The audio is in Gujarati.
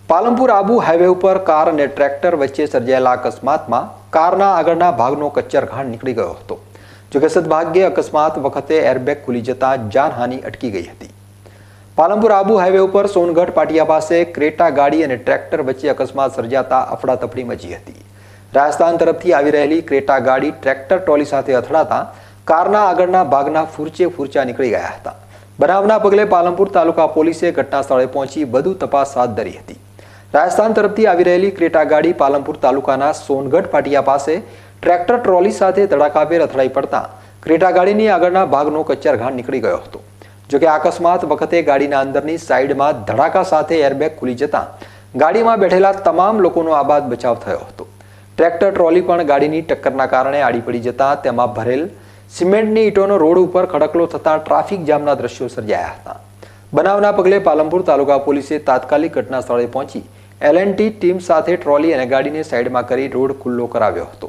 પાલનપુર આબુ હાઈવે ઉપર કાર અને ટ્રેક્ટર વચ્ચે સર્જાયેલા અકસ્માતમાં કારના આગળના ભાગનો કચ્ચરઘાણ નીકળી ગયો હતો. જોકે સદભાગ્યે અકસ્માત વખતે એરબેગ ખુલી જતા જાનહાનિ અટકી ગઈ હતી. પાલનપુર આબુ હાઈવે ઉપર સોનગઢ પાટિયા પાસે ક્રેટા ગાડી અને ટ્રેક્ટર વચ્ચે અકસ્માત સર્જાતા અફડાતફડી મચી હતી. રાજસ્થાન તરફથી આવી રહેલી ક્રેટા ગાડી ટ્રેક્ટર ટ્રોલી સાથે અથડાતા કારના આગળના ભાગના ફૂરચા નીકળી ગયા હતા. બનાવના પગલે પાલનપુર તાલુકા પોલીસે ઘટના સ્થળે પહોંચી વધુ તપાસ હાથ ધરી હતી. રાજસ્થાન તરફથી આવી રહેલી ક્રેટા ગાડી પાલનપુર તાલુકાના સોનગઢ પાટિયા પાસે ટ્રેક્ટર ટ્રોલી સાથે ધડાકાભેર અથડાઈ પડતા ક્રેટા ગાડીની આગળના ભાગનો કચ્ચરઘાણ નીકળી ગયો હતો. જોકે અકસ્માત વખતે ગાડીના અંદરની સાઈડમાં ધડાકા સાથે એરબેગ ખુલી જતા ગાડીમાં બેઠેલા તમામ લોકોનો આબાદ બચાવ થયો હતો. ટ્રેક્ટર ટ્રોલી પણ ગાડીની ટક્કરના કારણે આડી પડી જતા તેમાં ભરેલ સિમેન્ટની ઈંટોનો રોડ ઉપર ખડકલો થતા ટ્રાફિક જામના દ્રશ્યો સર્જાયા હતા. બનાવના પગલે પાલનપુર તાલુકા પોલીસે તાત્કાલિક ઘટના સ્થળે પહોંચી L&T ટીમ સાથે ટ્રોલી અને ગાડીને સાઈડમાં કરી રોડ ખુલ્લો કરાવ્યો હતો.